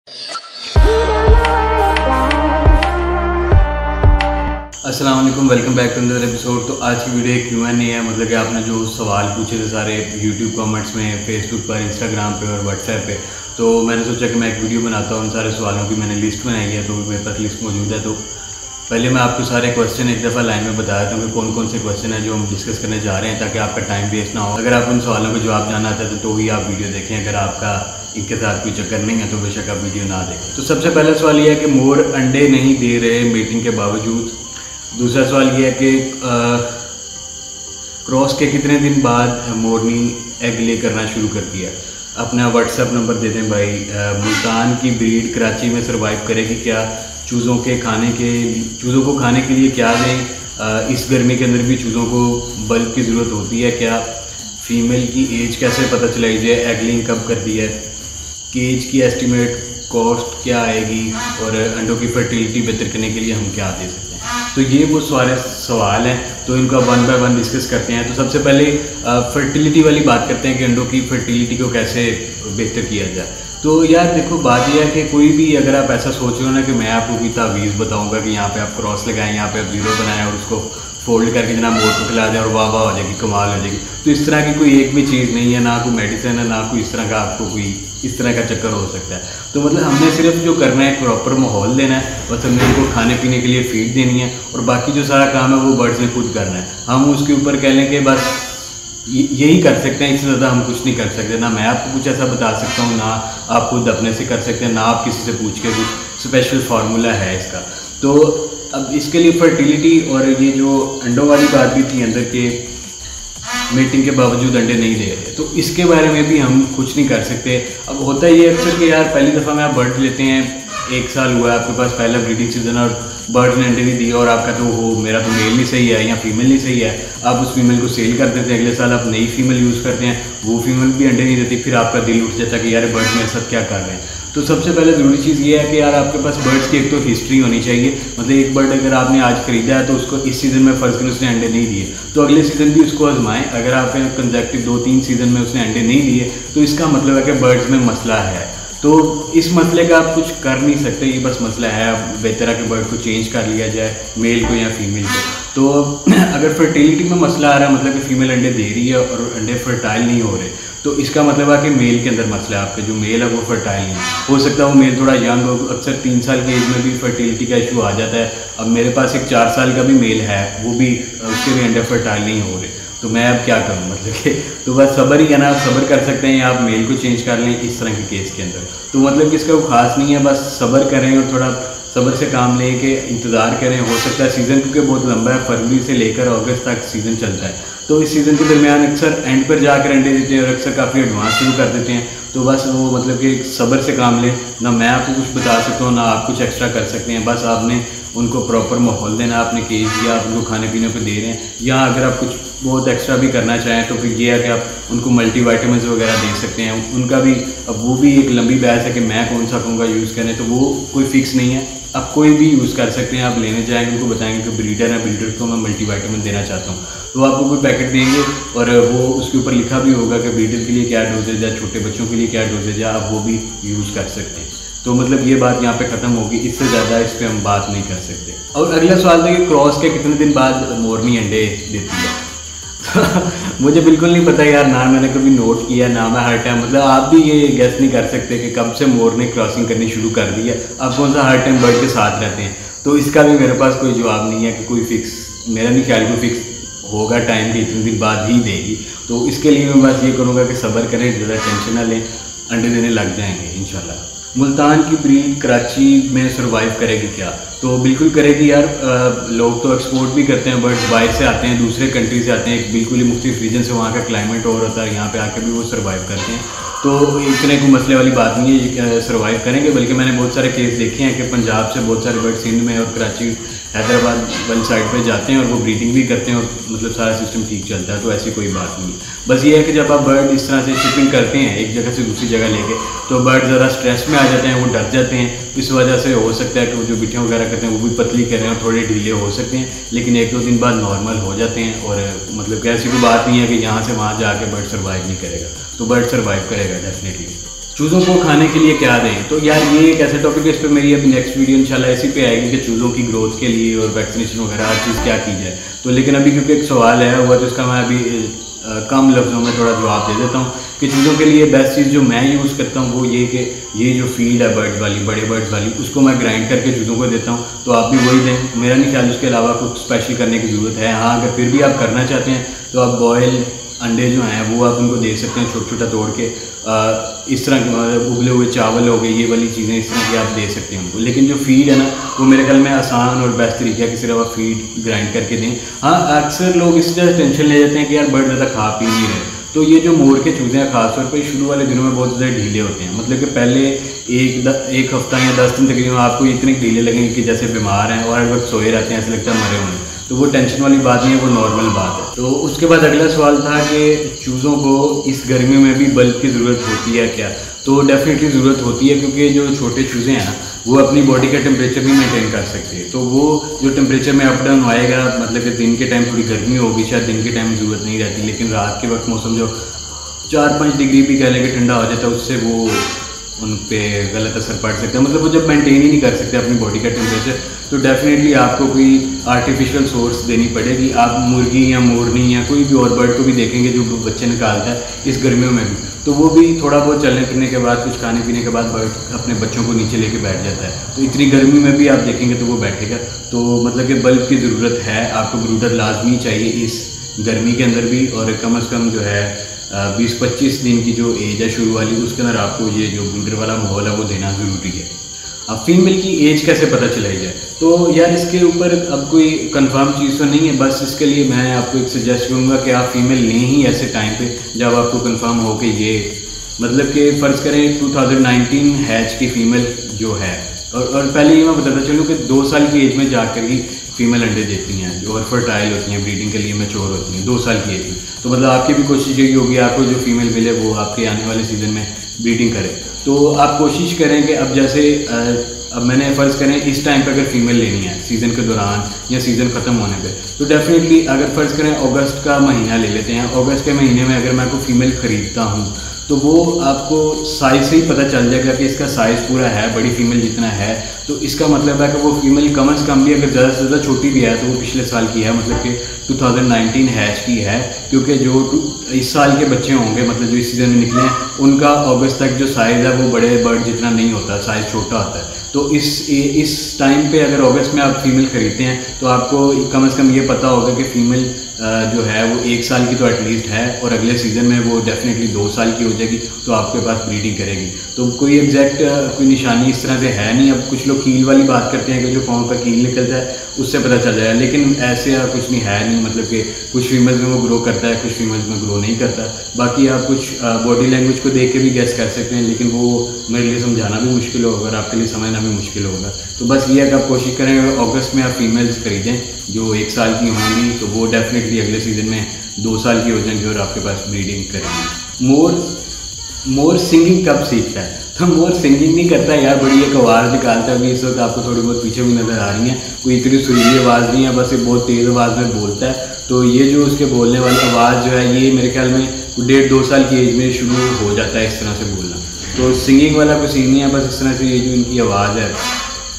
अस्सलाम वालेकुम, welcome back to another episode. तो आज की वीडियो एक Q&A है। मतलब कि आपने जो सवाल पूछे थे सारे यूट्यूब कमेंट्स में, फेसबुक पर, इंस्टाग्राम पे और व्हाट्सएप पे, तो मैंने सोचा कि मैं एक वीडियो बनाता हूँ। उन सारे सवालों की मैंने लिस्ट बनाई है, तो मेरे पास लिस्ट मौजूद है। तो पहले मैं आपको सारे क्वेश्चन एक दफ़ा लाइन में बता देता हूँ कि कौन कौन से क्वेश्चन हैं जो हम डिस्कस करने जा रहे हैं, ताकि आपका टाइम वेस्ट ना हो। अगर आप उन सवालों का जवाब जानना चाहते हैं तो ही आप वीडियो देखें। अगर आपका इनके साथ कोई चक्कर नहीं है तो बेशक आप वीडियो ना देखें। तो सबसे पहला सवाल ये है कि मोर अंडे नहीं दे रहे मीटिंग के बावजूद। दूसरा सवाल ये है कि क्रॉस के कितने दिन बाद मोरनी एग ले करना शुरू कर दिया। अपना व्हाट्सएप नंबर दे दें भाई। मुल्तान की ब्रीड कराची में सरवाइव करेगी क्या? चूज़ों को खाने के लिए क्या दें? इस गर्मी के अंदर भी चूज़ों को बल्ब की ज़रूरत होती है क्या? फीमेल की एज कैसे पता चलाई जाए? एगलिंग कब कर दी है? केज की एस्टिमेट कॉस्ट क्या आएगी? और अंडों की फर्टिलिटी बेहतर करने के लिए हम क्या दे सकते हैं? तो ये वो सारे सवाल हैं, तो इनका वन बाय वन डिस्कस करते हैं। तो सबसे पहले फर्टिलिटी वाली बात करते हैं कि अंडों की फर्टिलिटी को कैसे बेहतर किया जाए। तो यार देखो, बात यह है कि कोई भी अगर आप ऐसा सोच रहे हो ना कि मैं आपको कोई तावीज़ बताऊंगा कि यहाँ पे आप क्रॉस लगाएं, यहाँ पे आप जीरो बनाएं और उसको फोल्ड करके जनाब मोर को खिला दें और वाह वाह हो जाएगी, कमाल हो जाएगी, तो इस तरह की कोई एक भी चीज़ नहीं है। ना कोई मेडिसिन है, ना कोई इस तरह का आपको कोई इस तरह का चक्कर हो सकता है। तो मतलब हमने सिर्फ जो करना है प्रॉपर माहौल देना है, बस हमने उनको खाने पीने के लिए फीड देनी है, और बाकी जो सारा काम है वो बर्ड्स ने खुद करना है। हम उसके ऊपर कह लें कि बस यही कर सकते हैं, इससे ज़्यादा हम कुछ नहीं कर सकते। ना मैं आपको कुछ ऐसा बता सकता हूँ, ना आप खुद अपने से कर सकते हैं, ना आप किसी से पूछ के कुछ स्पेशल फार्मूला है इसका। तो अब इसके लिए फर्टिलिटी और ये जो अंडों वाली बात भी थी अंदर के मीटिंग के बावजूद अंडे नहीं दे रहे, तो इसके बारे में भी हम कुछ नहीं कर सकते। अब होता ये अक्सर कि यार पहली दफ़ा में आप बर्ड लेते हैं, 1 साल हुआ है आपके पास पहला ब्रीडिंग सीजन और बर्ड ने अंडे नहीं दिए, और आपका तो हो मेरा तो मेल नहीं सही है या फीमेल नहीं सही है, आप उस फीमेल को सेल कर देते हैं। अगले साल आप नई फीमेल यूज़ करते हैं, वो फीमेल भी अंडे नहीं देती, फिर आपका दिल उठ जाता है कि यार बर्ड मेरे साथ क्या कर रहे हैं। तो सबसे पहले ज़रूरी चीज़ ये है कि यार आपके पास बर्ड्स की एक तो हिस्ट्री होनी चाहिए। मतलब एक बर्ड अगर आपने आज ख़रीदा है तो उसको इस सीज़न में फ़र्ज़ करें उसने अंडे नहीं दिए, तो अगले सीज़न भी उसको आजमाएं। अगर आपके कंसेक्टिव 2-3 सीज़न में उसने अंडे नहीं दिए तो इसका मतलब है कि बर्ड्स में मसला है। तो इस मसले का आप कुछ कर नहीं सकते, ये बस मसला है। अब बेहतर है कि बर्ड को चेंज कर लिया जाए, मेल को या फीमेल को। तो अगर फर्टिलिटी में मसला आ रहा है, मतलब कि फ़ीमेल अंडे दे रही है और अंडे फर्टाइल नहीं हो रहे, तो इसका मतलब है कि मेल के अंदर मसला है। आपके जो मेल है वो फर्टाइल नहीं हो सकता, वो मेल थोड़ा यंग हो। अक्सर 3 साल की एज में भी फर्टिलिटी का इशू आ जाता है। अब मेरे पास एक 4 साल का भी मेल है, वो भी उसके भी अंडे फर्टाइल नहीं हो रहे, तो मैं अब क्या करूँ? मतलब कि तो बस सब्र ही है ना, आप सब्र कर सकते हैं या आप मेल को चेंज कर लें इस तरह के केस के अंदर। तो मतलब कि इसका वो खास नहीं है, बस सब्र करें और थोड़ा सब्र से काम लें कि इंतज़ार करें। हो सकता है सीज़न क्योंकि बहुत लंबा है, फरवरी से लेकर अगस्त तक सीज़न चलता है, तो इस सीज़न के दरमियान अक्सर एंड पर जाकर अंडे देते हैं और अक्सर काफ़ी एडवांस शुरू कर देते हैं। तो बस वो मतलब कि सब्र से काम लें। ना मैं आपको कुछ बता सकता हूँ, ना आप कुछ एक्स्ट्रा कर सकते हैं। बस आपने उनको प्रॉपर माहौल देना, आपने केज दिया, आप उनको खाने पीने को दे रहे हैं, या अगर आप कुछ बहुत एक्स्ट्रा भी करना चाहें तो फिर ये है कि आप उनको मल्टीविटामिन्स वगैरह दे सकते हैं। उनका भी अब वो भी एक लंबी बहस है कि मैं कौन सा कहूँगा यूज़ करें, तो वो कोई फिक्स नहीं है, आप कोई भी यूज़ कर सकते हैं। आप लेने जाएंगे, उनको बताएंगे कि ब्रीडर है, ब्रीडर को मैं मल्टीविटामिन देना चाहता हूँ, तो आपको कोई पैकेट देंगे और वो उसके ऊपर लिखा भी होगा कि ब्रीडर के लिए क्या डोजेज है, छोटे बच्चों के लिए क्या डोजेज है, आप वो भी यूज़ कर सकते हैं। तो मतलब ये बात यहाँ पे ख़त्म होगी, इससे ज़्यादा इस पर हम बात नहीं कर सकते। और अगला सवाल था कि क्रॉस के कितने दिन बाद मोरनी अंडे देती है। मुझे बिल्कुल नहीं पता यार, ना मैंने कभी नोट किया, ना मैं हर टाइम, मतलब आप भी ये गेस नहीं कर सकते कि कब से मोर ने क्रॉसिंग करनी शुरू कर दी है। आप कौन सा हर टाइम बर्ड के साथ रहते हैं, तो इसका भी मेरे पास कोई जवाब नहीं है कि कोई फिक्स, मेरा नहीं ख्याल कोई फिक्स होगा टाइम कि इतने दिन बाद ही देगी। तो इसके लिए मैं बस ये करूँगा कि सब्र करें, ज़्यादा टेंशन ना लें, अंडे देने लग जाएंगे इंशाल्लाह। मुल्तान की ब्रीड कराची में सरवाइव करेगी क्या? तो बिल्कुल करेगी यार। लोग तो एक्सपोर्ट भी करते हैं, बर्ड्स बाहर से आते हैं, दूसरे कंट्री से आते हैं, एक बिल्कुल ही मुख्तलिफ रीजन से, वहाँ का क्लाइमेट और होता है, यहाँ पे आके भी वो सरवाइव करते हैं। तो इतने कोई मसले वाली बात नहीं है, सरवाइव करेंगे। बल्कि मैंने बहुत सारे केस देखे हैं कि पंजाब से बहुत सारे बर्ड सिंध में और कराची, हैदराबाद वाली साइड पे जाते हैं और वो ब्रीडिंग भी करते हैं और मतलब सारा सिस्टम ठीक चलता है। तो ऐसी कोई बात नहीं है। बस ये है कि जब आप बर्ड इस तरह से शिपिंग करते हैं एक जगह से दूसरी जगह लेके, तो बर्ड ज़रा स्ट्रेस में आ जाते हैं, वो डर जाते हैं। इस वजह से हो सकता है कि वो जो बिटियाँ वगैरह करते हैं वो भी पतली करें और थोड़े ढीले हो सकते हैं, लेकिन 1-2 दिन बाद नॉर्मल हो जाते हैं। और मतलब ऐसी कोई बात नहीं है कि यहाँ से वहाँ जाके बर्ड सर्वाइव नहीं करेगा, तो बर्ड सर्वाइव करेगा डेफिनेटली। चूज़ों को खाने के लिए क्या दें, तो यार ये एक ऐसा टॉपिक है, इस पर मेरी अभी नेक्स्ट वीडियो इंशाल्लाह इसी पे आएगी कि चूज़ों की ग्रोथ के लिए और वैक्सीनेशन वगैरह हर चीज़ क्या की जाए। तो लेकिन अभी क्योंकि एक सवाल आया हुआ तो इसका मैं अभी कम लफ्ज़ों में थोड़ा जवाब दे देता हूँ कि चूज़ों के लिए बेस्ट चीज़ जो मैं यूज़ करता हूँ वो ये कि ये जो फीड है बर्ड्स वाली, बड़े बर्ड्स वाली, उसको मैं ग्राइंड करके चूज़ों को देता हूँ। तो आप भी वही दें, मेरा नहीं ख्याल उसके अलावा कुछ स्पेशल करने की ज़रूरत है। हाँ, अगर फिर भी आप करना चाहते हैं तो आप बॉयल अंडे जो हैं वो आप उनको दे सकते हैं छोटा छोटा तोड़ के। इस तरह उबले हुए चावल हो गए, ये वाली चीज़ें इस तरह की आप दे सकते हैं उनको। लेकिन जो फीड है ना वो मेरे ख्याल में आसान और बेस्ट तरीका है कि सिर्फ आप फीड ग्राइंड करके दें। हाँ, अक्सर लोग इस तरह टेंशन ले जाते हैं कि यार बर्ड ज़्यादा खा पी नहीं रहे, तो ये जो मोर के चूज़े हैं खासतौर पर शुरू वाले दिनों में बहुत ज़्यादा ढीले होते हैं। मतलब कि पहले एक हफ्ता या 10 दिन तकरीबन आपको इतने ढीले लगेंगे कि जैसे बीमार हैं और हर वक्त सोए रहते हैं, ऐसा लगता है मरे हुए। तो वो टेंशन वाली बात नहीं है, वो नॉर्मल बात है। तो उसके बाद अगला सवाल था कि चूज़ों को इस गर्मी में भी बल्ब की ज़रूरत होती है क्या? तो डेफिनेटली ज़रूरत होती है, क्योंकि जो छोटे चूज़े हैं ना वो अपनी बॉडी का टेम्परेचर भी मेंटेन कर सकते हैं। तो वो जो टेम्परेचर में अप डाउन आएगा, मतलब कि दिन के टाइम थोड़ी गर्मी होगी, शायद दिन के टाइम ज़रूरत नहीं रहती, लेकिन रात के वक्त मौसम जो 4-5 डिग्री भी कह लें कि ठंडा हो जाता है, उससे वो उन पे गलत असर पड़ सकता है। मतलब वो जब मेंटेन ही नहीं कर सकते अपनी बॉडी का टेम्परेचर, तो डेफिनेटली आपको कोई आर्टिफिशियल सोर्स देनी पड़ेगी। आप मुर्गी या मोरनी या कोई भी और बर्ड को भी देखेंगे जो बच्चे निकालता है इस गर्मियों में भी, तो वो भी थोड़ा बहुत चलने फिरने के बाद, कुछ खाने पीने के बाद बर्ड अपने बच्चों को नीचे लेके बैठ जाता है। तो इतनी गर्मी में भी आप देखेंगे तो वो बैठेगा। तो मतलब कि बल्ब की ज़रूरत है, आपको ब्रूडर लाजमी चाहिए इस गर्मी के अंदर भी, और कम से कम जो है 20-25 दिन की जो एज है शुरू वाली, उसके अंदर आपको ये जो ब्रूडर वाला माहौल है वो देना ज़रूरी है। अब फीमेल की एज कैसे पता चलाई जाए, तो यार इसके ऊपर अब कोई कंफर्म चीज़ तो नहीं है। बस इसके लिए मैं आपको एक सजेस्ट करूँगा कि आप फीमेल लें ही ऐसे टाइम पे जब आपको कंफर्म हो कि ये, मतलब कि फ़र्ज़ करें 2019 हैच की फ़ीमेल जो है, और पहले ये मैं बताता चलूँ कि 2 साल की एज में जाकर ही फीमेल अंडे देती हैं और फर्टाइल होती हैं, ब्रीडिंग के लिए मैच्योर होती हैं 2 साल की एज में। तो मतलब आपकी भी कोशिश यही होगी आपको जो फीमेल मिले वो आपके आने वाले सीज़न में ब्रीडिंग करे। तो आप कोशिश करें कि अब जैसे अब मैंने फ़र्ज़ करें इस टाइम पे अगर फीमेल लेनी है सीज़न के दौरान या सीज़न ख़त्म होने पे, तो डेफिनेटली अगर फ़र्ज़ करें अगस्त का महीना ले लेते हैं, अगस्त के महीने में अगर मैं कोई फ़ीमेल ख़रीदता हूँ तो वो आपको साइज़ से ही पता चल जाएगा कि इसका साइज़ पूरा है, बड़ी फीमेल जितना है। तो इसका मतलब है कि वो फीमेल कम से कम भी अगर ज़्यादा से ज़्यादा छोटी भी है तो वो पिछले साल की है, मतलब कि 2019 हैच की है। क्योंकि जो इस साल के बच्चे होंगे, मतलब जो इस सीज़न में निकले हैं, उनका अगस्त तक जो साइज़ है वो बड़े बर्ड जितना नहीं होता, साइज़ छोटा होता है। तो इस टाइम पे अगर अगस्त में आप फीमेल ख़रीदते हैं तो आपको कम से कम ये पता होगा कि फ़ीमेल जो है वो 1 साल की तो एटलीस्ट है, और अगले सीज़न में वो डेफिनेटली 2 साल की हो जाएगी, तो आपके पास ब्रीडिंग करेगी। तो कोई एग्जैक्ट कोई निशानी इस तरह से है नहीं। अब कुछ लोग कील वाली बात करते हैं कि जो पाँव पर कील निकलता है उससे पता चल जाएगा, लेकिन ऐसे कुछ नहीं है नहीं। मतलब कि कुछ फीमेल्स में वो ग्रो करता है, कुछ फीमेल्स में ग्रो नहीं करता। बाकी आप कुछ बॉडी लैंग्वेज को देख के भी गैस कर सकते हैं, लेकिन वो मेरे लिए समझाना भी मुश्किल होगा और आपके लिए समझना भी मुश्किल होगा। तो बस ये है कि आप कोशिश करें अगस्त में आप फीमेल्स खरीदें जो 1 साल की होंगी, तो वो डेफिनेटली अगले सीज़न में 2 साल की हो जाएंगी और आपके पास ब्रीडिंग करेंगे। मोर सिंगिंग कब सीखता है? तो मोर सिंगिंग नहीं करता यार, बड़ी एक आवाज़ निकालता है। अभी इस वक्त आपको थोड़ी बहुत पीछे भी नज़र आ रही है, कोई इतनी सुरीली आवाज़ नहीं है, बस ये बहुत तेज़ आवाज़ में बोलता है। तो ये जो उसके बोलने वाली आवाज़ जो है ये मेरे ख्याल में 1.5-2 साल की एज में शुरू हो जाता है इस तरह से बोलना। तो सिंगिंग वाला कोई सीन नहीं है, बस इस तरह से ये जो इनकी आवाज़ है,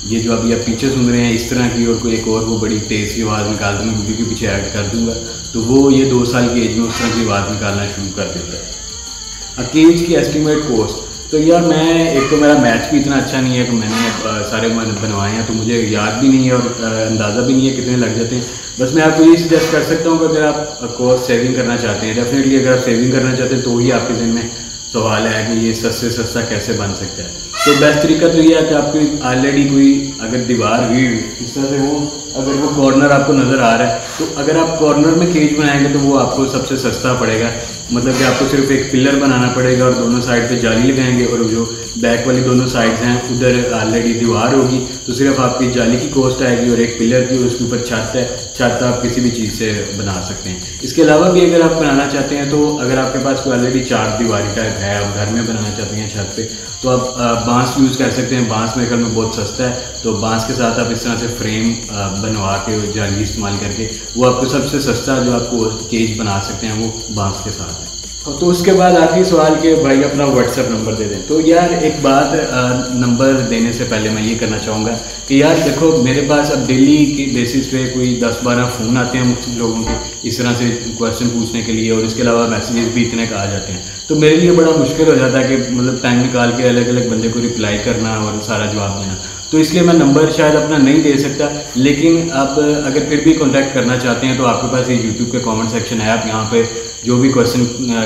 ये जो अभी आप पीछे सुन रहे हैं इस तरह की, और कोई एक और वो बड़ी तेज़ की आवाज़ निकाल दूँगा, वीडियो के पीछे ऐड कर दूँगा, तो वो ये 2 साल की एज में उस तरह की आवाज़ निकालना शुरू कर देता है। केज की एस्टिमेट कॉस्ट, तो यार मैं एक तो मेरा मैथ भी इतना अच्छा नहीं है कि मैंने सारे बनवाए हैं, तो मुझे याद भी नहीं है और अंदाज़ा भी नहीं है कितने लग जाते हैं। बस मैं आपको ये सजेस्ट कर सकता हूँ कि अगर आप कॉस्ट सेविंग करना चाहते हैं, डेफिनेटली अगर आप सेविंग करना चाहते हैं तो ही आपके दिन में सवाल है कि ये सस्ते सस्ता कैसे बन सकता है। तो बेस्ट तरीका तो ये है कि आपकी ऑलरेडी कोई अगर दीवार हुई इस तरह से, वो अगर वो कॉर्नर आपको नज़र आ रहा है, तो अगर आप कॉर्नर में केज बनाएंगे तो वो आपको सबसे सस्ता पड़ेगा। मतलब कि आपको सिर्फ एक पिलर बनाना पड़ेगा और दोनों साइड पे जाली लगाएंगे, और जो बैक वाली दोनों साइड्स हैं उधर ऑलरेडी दीवार होगी, तो सिर्फ आपकी जाली की कॉस्ट आएगी और एक पिलर की, उसके ऊपर छत है, छत आप किसी भी चीज़ से बना सकते हैं। इसके अलावा भी अगर आप बनाना चाहते हैं, तो अगर आपके पास कोई ऑलरेडी 4 दीवारी टाइप है, आप घर में बनाना चाहते हैं छत पे, तो आप बांस यूज़ कर सकते हैं। बांस मेरे ख्याल में बहुत सस्ता है, तो बांस के साथ आप इस तरह से फ्रेम बनवा के जाली इस्तेमाल करके, वो आपको सबसे सस्ता जो आपको केज बना सकते हैं वो बांस के साथ है। तो उसके बाद आखिरी सवाल के भाई अपना व्हाट्सएप नंबर दे दें। तो यार एक बात नंबर देने से पहले मैं ये करना चाहूँगा कि यार देखो मेरे पास अब डेली के बेसिस पे कोई 10-12 फ़ोन आते हैं मुख्तलिफ लोगों के इस तरह से क्वेश्चन पूछने के लिए, और इसके अलावा मैसेजेस भी इतने का आ जाते हैं। तो मेरे लिए बड़ा मुश्किल हो जाता है कि मतलब टाइम निकाल के अलग अलग बंदे को रिप्लाई करना और सारा जवाब देना। तो इसलिए मैं नंबर शायद अपना नहीं दे सकता, लेकिन आप अगर फिर भी कॉन्टैक्ट करना चाहते हैं तो आपके पास ये यूट्यूब के कमेंट सेक्शन है, आप यहाँ पे जो भी क्वेश्चन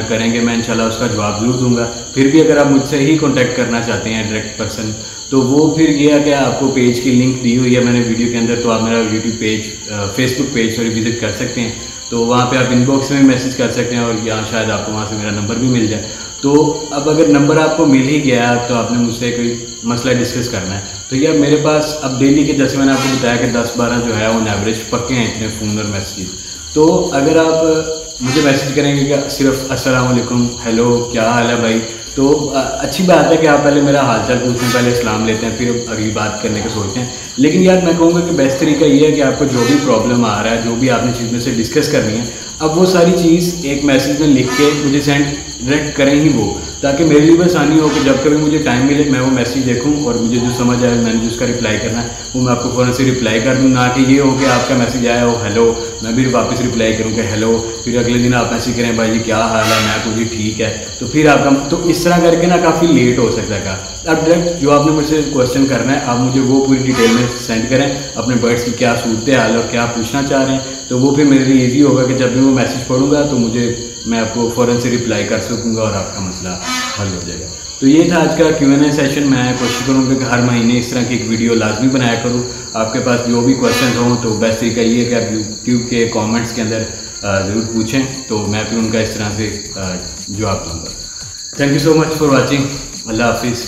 करेंगे मैं इंशाल्लाह उसका जवाब ज़रूर दूंगा। फिर भी अगर आप मुझसे ही कॉन्टैक्ट करना चाहते हैं डायरेक्ट पर्सन, तो वो फिर ये है कि आपको पेज की लिंक दी हुई है मैंने वीडियो के अंदर, तो आप मेरा YouTube page Facebook page visit कर सकते हैं। तो वहाँ पे आप इनबॉक्स में मैसेज कर सकते हैं और यहाँ शायद आपको वहाँ से मेरा नंबर भी मिल जाए। तो अब अगर नंबर आपको मिल ही गया तो आपने मुझसे कोई मसला डिस्कस करना है, तो यार मेरे पास अब डेली के, जैसे मैंने आपको बताया कि 10-12 जो है ऑन एवरेज पक्के हैं इतने फ़ोन और मैसेज। तो अगर आप मुझे मैसेज करेंगे कि सिर्फ अस्सलाम वालेकुम, हेलो, क्या हाल है भाई, तो अच्छी बात है कि आप पहले मेरा हाल चाल पूछते हैं, पहले सलाम लेते हैं, फिर अगली बात करने का सोचते हैं। लेकिन यार मैं कहूँगा कि बेस्ट तरीका ये है कि आपको जो भी प्रॉब्लम आ रहा है, जो भी आपने चीज़ में से डिस्कस करनी है, अब वो सारी चीज़ एक मैसेज में लिख के मुझे सेंड डायरेक्ट करें ही वो, ताकि मेरे लिए भी आसानी हो कि जब कभी मुझे टाइम मिले मैं वो मैसेज देखूं और मुझे जो समझ आए मैंने जो उसका रिप्लाई करना है वो मैं आपको फ़ौरन से रिप्लाई कर दूं। ना कि ये हो कि आपका मैसेज आया हो हेलो, मैं भी वापस रिप्लाई करूँ कि हेलो, फिर अगले दिन आप मैसेज करें भाई जी क्या हाल है, मैं को जी ठीक है, तो फिर आपका, तो इस तरह करके ना काफ़ी लेट हो सकता है। अब डायरेक्ट जो आपने मुझसे क्वेश्चन करना है आप मुझे वो पूरी डिटेल में सेंड करें, अपने बर्ड्स की क्या सूरत हाल और क्या पूछना चाह रहे हैं, तो वो फिर मेरे लिए ईजी होगा कि जब भी वो मैसेज पढ़ूंगा तो मैं आपको फ़ौरन से रिप्लाई कर सकूँगा और आपका मसला हल हो जाएगा। तो ये था आज का Q&A सेशन। मैं कोशिश करूँगा कि हर महीने इस तरह की एक वीडियो लाजमी बनाया करूँ। आपके पास जो भी क्वेश्चन हों तो बेस्ट तरीका ये है कि आप यूट्यूब के कमेंट्स के अंदर ज़रूर पूछें, तो मैं फिर उनका इस तरह से जवाब दूँगा। Thank you so much for watching. Allah हाफिज़।